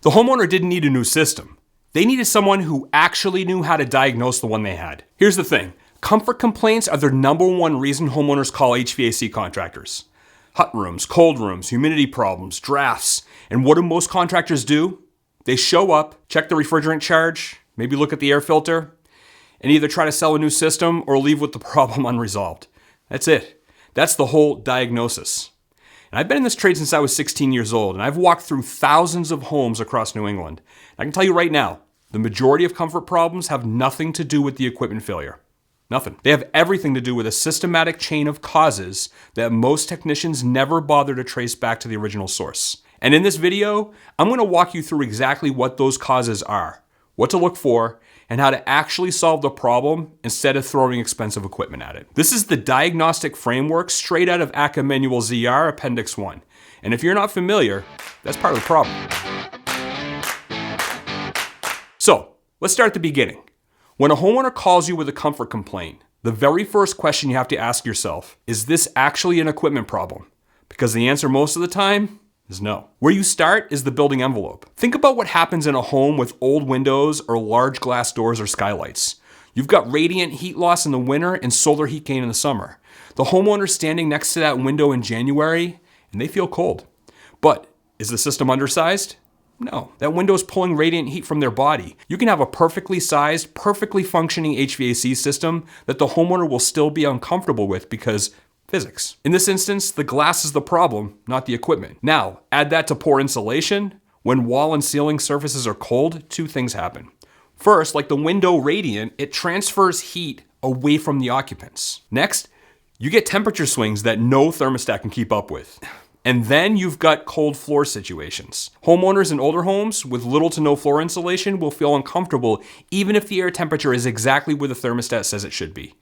The homeowner didn't need a new system. They needed someone who actually knew how to diagnose the one they had. Here's the thing. Comfort complaints are the number one reason homeowners call HVAC contractors. Hot rooms, cold rooms, humidity problems, drafts. And what do most contractors do? They show up, check the refrigerant charge, maybe look at the air filter, and either try to sell a new system or leave with the problem unresolved. That's it. That's the whole diagnosis. And I've been in this trade since I was 16 years old, and I've walked through thousands of homes across New England. I can tell you right now, the majority of comfort problems have nothing to do with the equipment failure. Nothing. They have everything to do with a systematic chain of causes that most technicians never bother to trace back to the original source. And in this video, I'm going to walk you through exactly what those causes are, what to look for, and how to actually solve the problem instead of throwing expensive equipment at it. This is the diagnostic framework straight out of ACA Manual ZR Appendix 1. And if you're not familiar, that's part of the problem. So, let's start at the beginning. When a homeowner calls you with a comfort complaint, the very first question you have to ask yourself, is this actually an equipment problem? Because the answer most of the time is no. Where you start is the building envelope. Think about what happens in a home with old windows or large glass doors or skylights. You've got radiant heat loss in the winter and solar heat gain in the summer. The homeowner's standing next to that window in January and they feel cold. But is the system undersized? No, that window is pulling radiant heat from their body. You can have a perfectly sized, perfectly functioning HVAC system that the homeowner will still be uncomfortable with because physics. In this instance, the glass is the problem, not the equipment. Now, add that to poor insulation. When wall and ceiling surfaces are cold, two things happen. First, like the window radiant, it transfers heat away from the occupants. Next, you get temperature swings that no thermostat can keep up with. And then you've got cold floor situations. Homeowners in older homes with little to no floor insulation will feel uncomfortable even if the air temperature is exactly where the thermostat says it should be.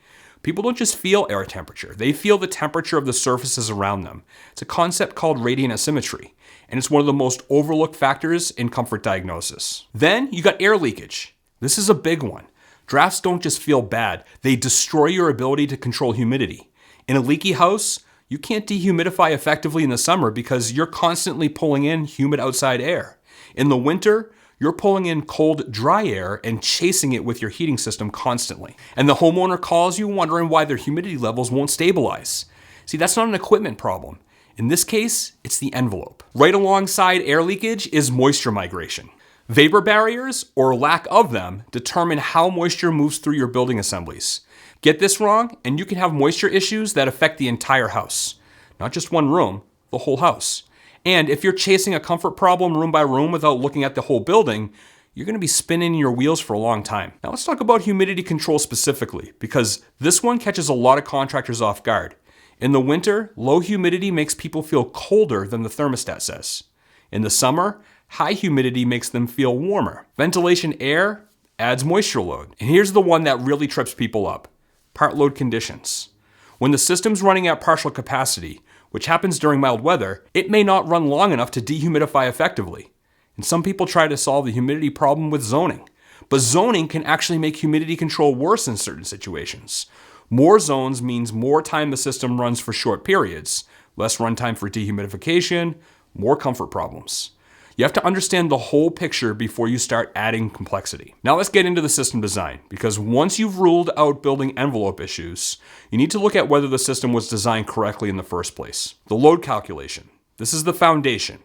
People don't just feel air temperature, they feel the temperature of the surfaces around them. It's a concept called radiant asymmetry, and it's one of the most overlooked factors in comfort diagnosis. Then you got air leakage. This is a big one. Drafts don't just feel bad, they destroy your ability to control humidity. In a leaky house, you can't dehumidify effectively in the summer because you're constantly pulling in humid outside air. In the winter, you're pulling in cold, dry air and chasing it with your heating system constantly. And the homeowner calls you wondering why their humidity levels won't stabilize. See, that's not an equipment problem. In this case, it's the envelope. Right alongside air leakage is moisture migration. Vapor barriers, or lack of them, determine how moisture moves through your building assemblies. Get this wrong, and you can have moisture issues that affect the entire house. Not just one room, the whole house. And if you're chasing a comfort problem room by room without looking at the whole building, you're going to be spinning your wheels for a long time. Now let's talk about humidity control specifically, because this one catches a lot of contractors off guard. In the winter, low humidity makes people feel colder than the thermostat says. In the summer, high humidity makes them feel warmer. Ventilation air adds moisture load. And here's the one that really trips people up. Part load conditions. When the system's running at partial capacity, which happens during mild weather, it may not run long enough to dehumidify effectively. And some people try to solve the humidity problem with zoning. But zoning can actually make humidity control worse in certain situations. More zones means more time the system runs for short periods, less runtime for dehumidification, more comfort problems. You have to understand the whole picture before you start adding complexity. Now let's get into the system design, because once you've ruled out building envelope issues, you need to look at whether the system was designed correctly in the first place. The load calculation. This is the foundation.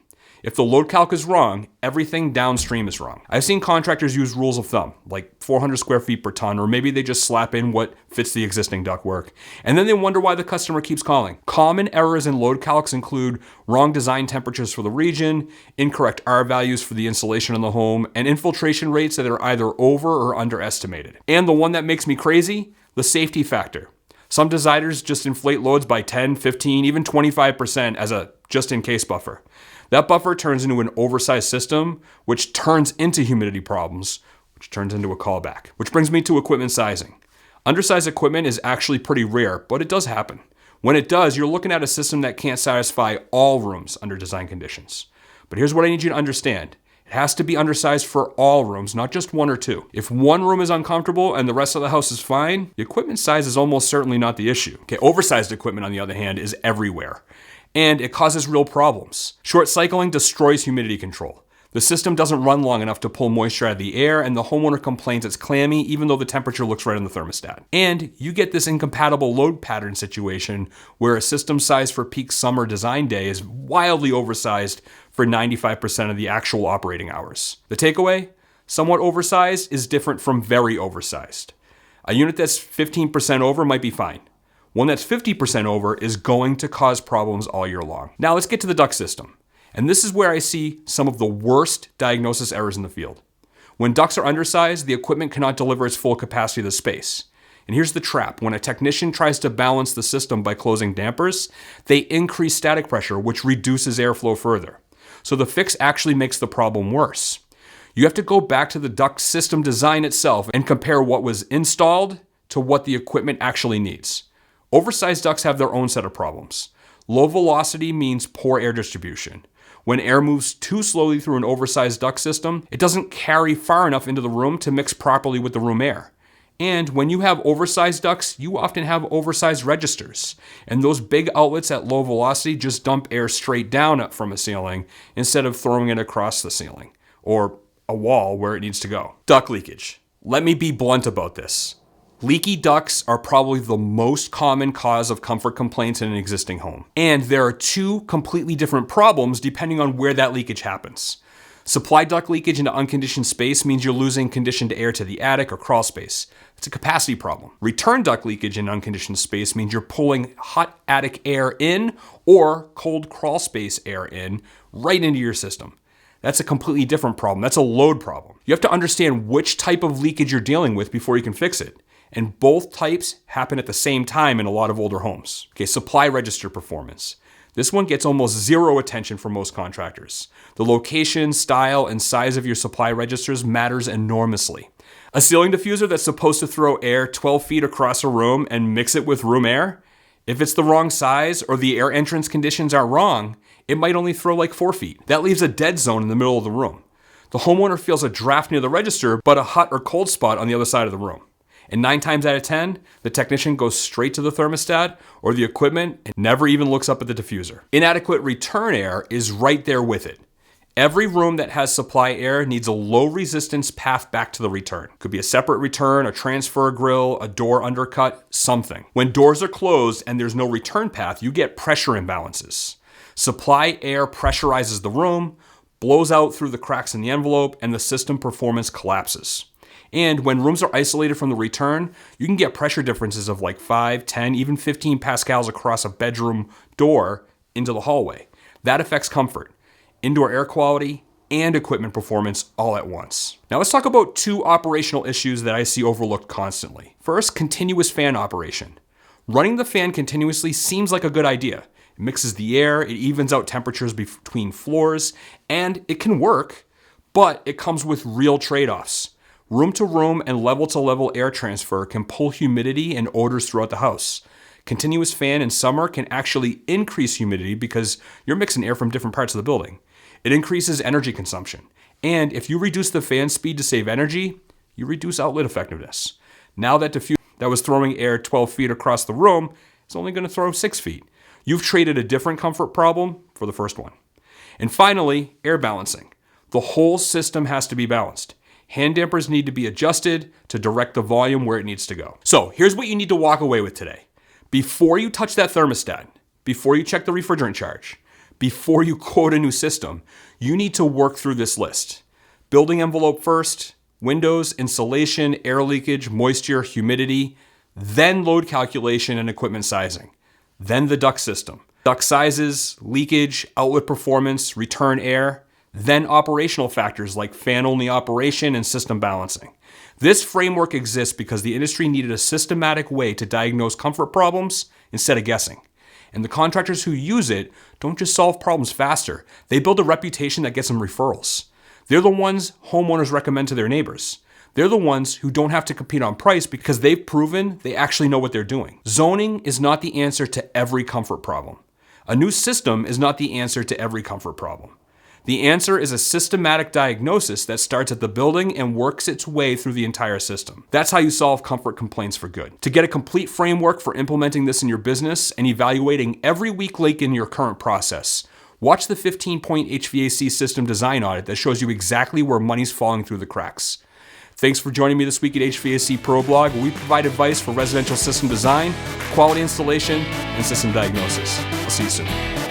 If the load calc is wrong, everything downstream is wrong. I've seen contractors use rules of thumb, like 400 square feet per ton, or maybe they just slap in what fits the existing ductwork. And then they wonder why the customer keeps calling. Common errors in load calcs include wrong design temperatures for the region, incorrect R values for the insulation in the home, and infiltration rates that are either over or underestimated. And the one that makes me crazy, the safety factor. Some designers just inflate loads by 10, 15, even 25% as a just-in-case buffer. That buffer turns into an oversized system, which turns into humidity problems, which turns into a callback. Which brings me to equipment sizing. Undersized equipment is actually pretty rare, but it does happen. When it does, you're looking at a system that can't satisfy all rooms under design conditions. But here's what I need you to understand. It has to be undersized for all rooms, not just one or two. If one room is uncomfortable and the rest of the house is fine, the equipment size is almost certainly not the issue. Okay, oversized equipment, on the other hand, is everywhere. And it causes real problems. Short cycling destroys humidity control. The system doesn't run long enough to pull moisture out of the air, and the homeowner complains it's clammy even though the temperature looks right on the thermostat. And you get this incompatible load pattern situation where a system size for peak summer design day is wildly oversized for 95% of the actual operating hours. The takeaway? Somewhat oversized is different from very oversized. A unit that's 15% over might be fine. One that's 50% over is going to cause problems all year long. Now let's get to the duct system. And this is where I see some of the worst diagnosis errors in the field. When ducts are undersized, the equipment cannot deliver its full capacity of the space. And here's the trap. When a technician tries to balance the system by closing dampers, they increase static pressure, which reduces airflow further. So the fix actually makes the problem worse. You have to go back to the duct system design itself and compare what was installed to what the equipment actually needs. Oversized ducts have their own set of problems. Low velocity means poor air distribution. When air moves too slowly through an oversized duct system, it doesn't carry far enough into the room to mix properly with the room air. And when you have oversized ducts, you often have oversized registers. And those big outlets at low velocity just dump air straight down from a ceiling instead of throwing it across the ceiling or a wall where it needs to go. Duct leakage. Let me be blunt about this. Leaky ducts are probably the most common cause of comfort complaints in an existing home. And there are two completely different problems depending on where that leakage happens. Supply duct leakage into unconditioned space means you're losing conditioned air to the attic or crawl space. It's a capacity problem. Return duct leakage in unconditioned space means you're pulling hot attic air in or cold crawl space air in right into your system. That's a completely different problem. That's a load problem. You have to understand which type of leakage you're dealing with before you can fix it. And both types happen at the same time in a lot of older homes. Okay, supply register performance. This one gets almost zero attention from most contractors. The location, style, and size of your supply registers matters enormously. A ceiling diffuser that's supposed to throw air 12 feet across a room and mix it with room air, if it's the wrong size or the air entrance conditions are wrong, it might only throw like 4 feet. That leaves a dead zone in the middle of the room. The homeowner feels a draft near the register, but a hot or cold spot on the other side of the room. And 9 times out of 10, the technician goes straight to the thermostat or the equipment and never even looks up at the diffuser. Inadequate return air is right there with it. Every room that has supply air needs a low resistance path back to the return. Could be a separate return, a transfer grill, a door undercut, something. When doors are closed and there's no return path, you get pressure imbalances. Supply air pressurizes the room, blows out through the cracks in the envelope, and the system performance collapses. And when rooms are isolated from the return, you can get pressure differences of like 5, 10, even 15 pascals across a bedroom door into the hallway. That affects comfort, indoor air quality, and equipment performance all at once. Now let's talk about two operational issues that I see overlooked constantly. First, continuous fan operation. Running the fan continuously seems like a good idea. It mixes the air, it evens out temperatures between floors, and it can work, but it comes with real trade-offs. Room-to-room and level-to-level air transfer can pull humidity and odors throughout the house. Continuous fan in summer can actually increase humidity because you're mixing air from different parts of the building. It increases energy consumption. And if you reduce the fan speed to save energy, you reduce outlet effectiveness. Now that diffuser that was throwing air 12 feet across the room is only going to throw 6 feet. You've traded a different comfort problem for the first one. And finally, air balancing. The whole system has to be balanced. Hand dampers need to be adjusted to direct the volume where it needs to go. So here's what you need to walk away with today. Before you touch that thermostat, before you check the refrigerant charge, before you quote a new system, you need to work through this list. Building envelope first, windows, insulation, air leakage, moisture, humidity, then load calculation and equipment sizing, then the duct system. Duct sizes, leakage, outlet performance, return air, then operational factors like fan-only operation and system balancing. This framework exists because the industry needed a systematic way to diagnose comfort problems instead of guessing. And the contractors who use it don't just solve problems faster, they build a reputation that gets them referrals. They're the ones homeowners recommend to their neighbors. They're the ones who don't have to compete on price because they've proven they actually know what they're doing. Zoning is not the answer to every comfort problem. A new system is not the answer to every comfort problem. The answer is a systematic diagnosis that starts at the building and works its way through the entire system. That's how you solve comfort complaints for good. To get a complete framework for implementing this in your business and evaluating every weak link in your current process, Watch the 15-point HVAC system design audit that shows you exactly where money's falling through the cracks. Thanks for joining me this week at HVAC Pro Blog, where we provide advice for residential system design, quality installation, and system diagnosis. I'll see you soon.